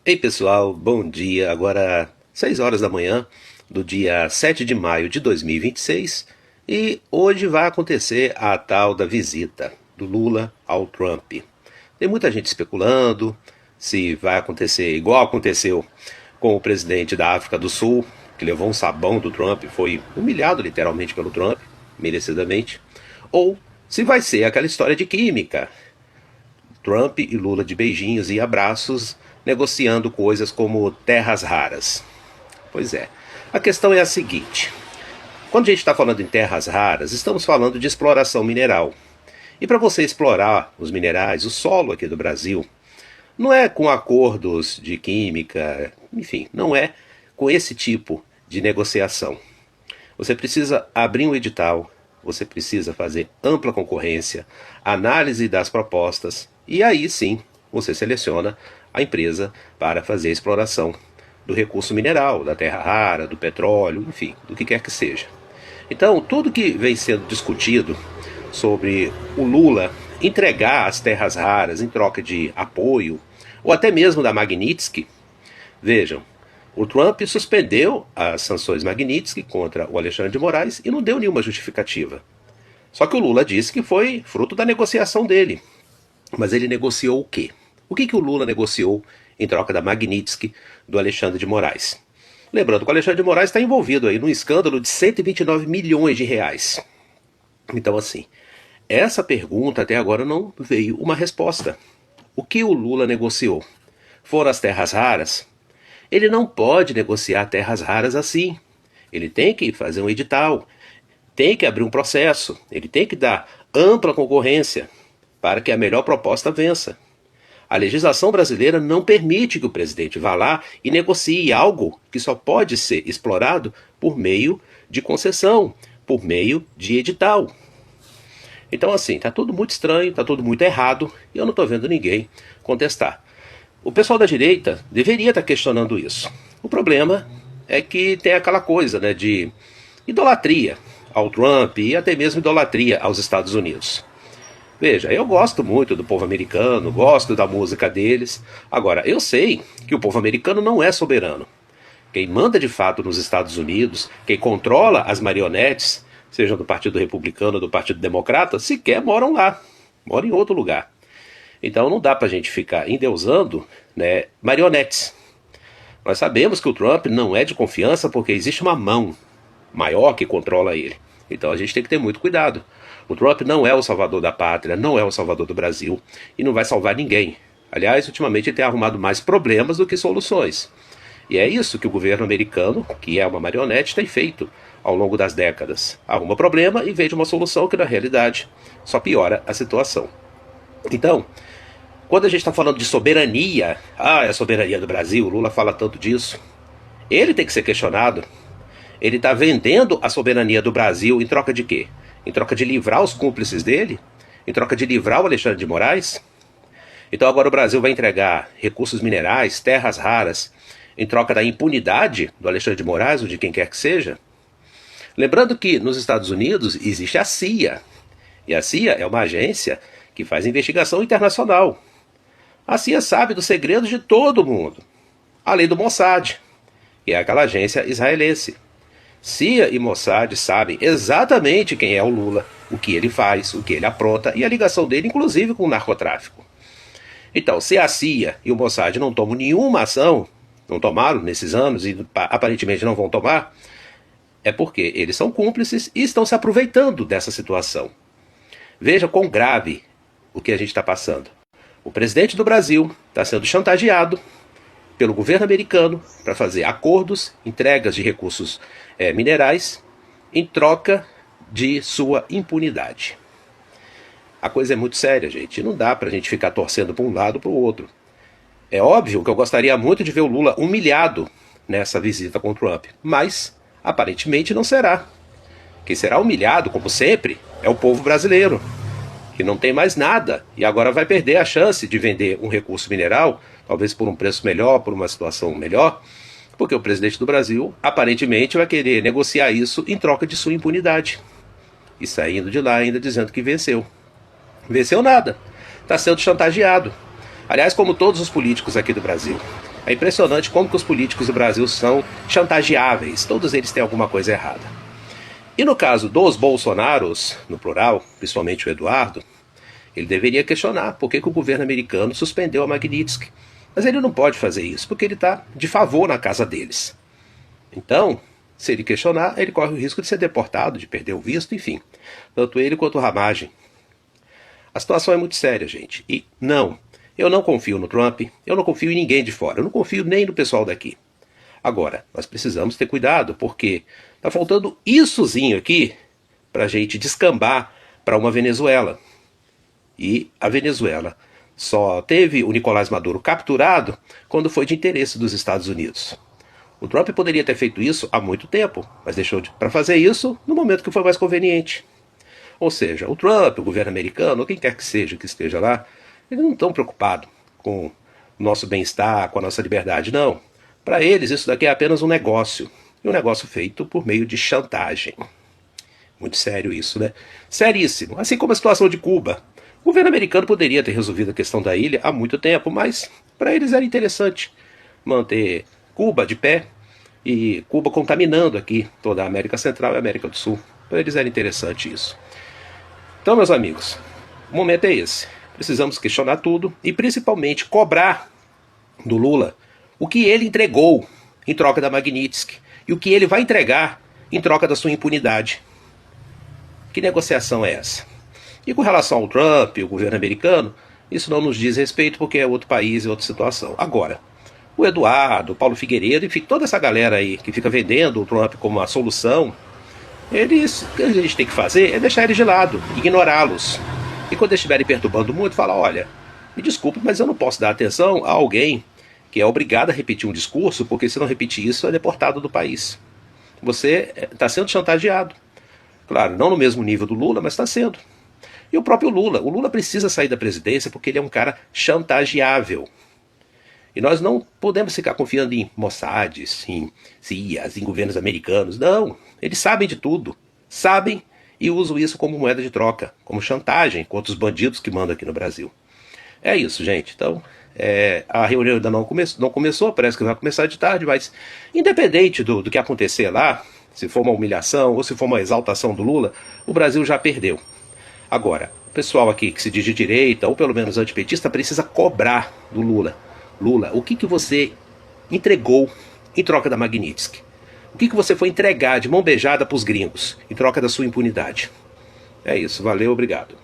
Ei pessoal, bom dia. Agora 6 horas da manhã do dia 7 de maio de 2026 e hoje vai acontecer a tal da visita do Lula ao Trump. Tem muita gente especulando se vai acontecer igual aconteceu com o presidente da África do Sul, que levou um sabão do Trump, foi humilhado literalmente pelo Trump, merecidamente, ou se vai ser aquela história de química, Trump e Lula de beijinhos e abraços, negociando coisas como terras raras. Pois é. A questão é a seguinte: quando a gente está falando em terras raras, estamos falando de exploração mineral. E para você explorar os minerais, o solo aqui do Brasil, não é com acordos de química, enfim, não é com esse tipo de negociação. Você precisa abrir um edital, você precisa fazer ampla concorrência, análise das propostas, e aí sim você seleciona a empresa para fazer a exploração do recurso mineral, da terra rara, do petróleo, enfim, do que quer que seja. Então, tudo que vem sendo discutido sobre o Lula entregar as terras raras em troca de apoio, ou até mesmo da Magnitsky, vejam, o Trump suspendeu as sanções Magnitsky contra o Alexandre de Moraes e não deu nenhuma justificativa. Só que o Lula disse que foi fruto da negociação dele. Mas ele negociou o quê? O que o Lula negociou em troca da Magnitsky do Alexandre de Moraes? Lembrando que o Alexandre de Moraes está envolvido aí num escândalo de 129 milhões de reais. Então, assim, essa pergunta até agora não veio uma resposta. O que o Lula negociou? Foram as terras raras? Ele não pode negociar terras raras assim. Ele tem que fazer um edital, tem que abrir um processo, ele tem que dar ampla concorrência para que a melhor proposta vença. A legislação brasileira não permite que o presidente vá lá e negocie algo que só pode ser explorado por meio de concessão, por meio de edital. Então, assim, está tudo muito estranho, está tudo muito errado e eu não estou vendo ninguém contestar. O pessoal da direita deveria estar questionando isso. O problema é que tem aquela coisa, né, de idolatria ao Trump e até mesmo idolatria aos Estados Unidos. Veja, eu gosto muito do povo americano, gosto da música deles. Agora, eu sei que o povo americano não é soberano. Quem manda de fato nos Estados Unidos, quem controla as marionetes, seja do Partido Republicano ou do Partido Democrata, sequer moram lá, moram em outro lugar. Então não dá pra gente ficar endeusando, né, marionetes. Nós sabemos que o Trump não é de confiança porque existe uma mão maior que controla ele. Então a gente tem que ter muito cuidado. O Trump não é o salvador da pátria, não é o salvador do Brasil e não vai salvar ninguém. Aliás, ultimamente ele tem arrumado mais problemas do que soluções. E é isso que o governo americano, que é uma marionete, tem feito ao longo das décadas. Arruma problema e vende uma solução que na realidade só piora a situação. Então, quando a gente está falando de soberania, é a soberania do Brasil, o Lula fala tanto disso, ele tem que ser questionado. Ele está vendendo a soberania do Brasil em troca de quê? Em troca de livrar os cúmplices dele? Em troca de livrar o Alexandre de Moraes? Então agora o Brasil vai entregar recursos minerais, terras raras, em troca da impunidade do Alexandre de Moraes ou de quem quer que seja? Lembrando que nos Estados Unidos existe a CIA. E a CIA é uma agência que faz investigação internacional. A CIA sabe dos segredos de todo mundo, além do Mossad, que é aquela agência israelense. CIA e Mossad sabem exatamente quem é o Lula, o que ele faz, o que ele apronta e a ligação dele, inclusive, com o narcotráfico. Então, se a CIA e o Mossad não tomam nenhuma ação, não tomaram nesses anos e aparentemente não vão tomar, é porque eles são cúmplices e estão se aproveitando dessa situação. Veja quão grave o que a gente está passando. O presidente do Brasil está sendo chantageado pelo governo americano para fazer acordos, entregas de recursos minerais em troca de sua impunidade. A coisa é muito séria, gente. Não dá para a gente ficar torcendo para um lado ou para o outro. É óbvio que eu gostaria muito de ver o Lula humilhado nessa visita com o Trump, mas aparentemente não será. Quem será humilhado, como sempre, é o povo brasileiro, que não tem mais nada e agora vai perder a chance de vender um recurso mineral, talvez por um preço melhor, por uma situação melhor, porque o presidente do Brasil aparentemente vai querer negociar isso em troca de sua impunidade. E saindo de lá ainda dizendo que venceu. Venceu nada. Está sendo chantageado. Aliás, como todos os políticos aqui do Brasil. É impressionante como que os políticos do Brasil são chantageáveis. Todos eles têm alguma coisa errada. E no caso dos Bolsonaros, no plural, principalmente o Eduardo, ele deveria questionar por que o governo americano suspendeu a Magnitsky. Mas ele não pode fazer isso, porque ele está de favor na casa deles. Então, se ele questionar, ele corre o risco de ser deportado, de perder o visto, enfim. Tanto ele quanto o Ramagem. A situação é muito séria, gente. E não, eu não confio no Trump, eu não confio em ninguém de fora, eu não confio nem no pessoal daqui. Agora, nós precisamos ter cuidado, porque está faltando issozinho aqui para a gente descambar para uma Venezuela. E a Venezuela só teve o Nicolás Maduro capturado quando foi de interesse dos Estados Unidos. O Trump poderia ter feito isso há muito tempo, mas deixou para fazer isso no momento que foi mais conveniente. Ou seja, o Trump, o governo americano, ou quem quer que seja que esteja lá, eles não estão preocupados com o nosso bem-estar, com a nossa liberdade, não. Para eles isso daqui é apenas um negócio, e um negócio feito por meio de chantagem. Muito sério isso, né? Seríssimo. Assim como a situação de Cuba. O governo americano poderia ter resolvido a questão da ilha há muito tempo, mas para eles era interessante manter Cuba de pé e Cuba contaminando aqui toda a América Central e a América do Sul. Para eles era interessante isso. Então, meus amigos, o momento é esse. Precisamos questionar tudo e principalmente cobrar do Lula o que ele entregou em troca da Magnitsky e o que ele vai entregar em troca da sua impunidade. Que negociação é essa? E com relação ao Trump e o governo americano, isso não nos diz respeito porque é outro país e outra situação. Agora, o Eduardo, o Paulo Figueiredo, enfim, toda essa galera aí que fica vendendo o Trump como uma solução, eles, o que a gente tem que fazer é deixar eles de lado, ignorá-los. E quando eles estiverem perturbando muito, falar, olha, me desculpe, mas eu não posso dar atenção a alguém que é obrigado a repetir um discurso, porque se não repetir isso, é deportado do país. Você está sendo chantageado. Claro, não no mesmo nível do Lula, mas está sendo. E o próprio Lula. O Lula precisa sair da presidência porque ele é um cara chantageável. E nós não podemos ficar confiando em Mossad, em CIAs, em governos americanos. Não, eles sabem de tudo. Sabem e usam isso como moeda de troca, como chantagem contra os bandidos que mandam aqui no Brasil. É isso, gente. Então, a reunião ainda não começou, parece que vai começar de tarde, mas independente do que acontecer lá, se for uma humilhação ou se for uma exaltação do Lula, o Brasil já perdeu. Agora, o pessoal aqui que se diz de direita, ou pelo menos antipetista, precisa cobrar do Lula. Lula, o que você entregou em troca da Magnitsky? O que você foi entregar de mão beijada para os gringos em troca da sua impunidade? É isso, valeu, obrigado.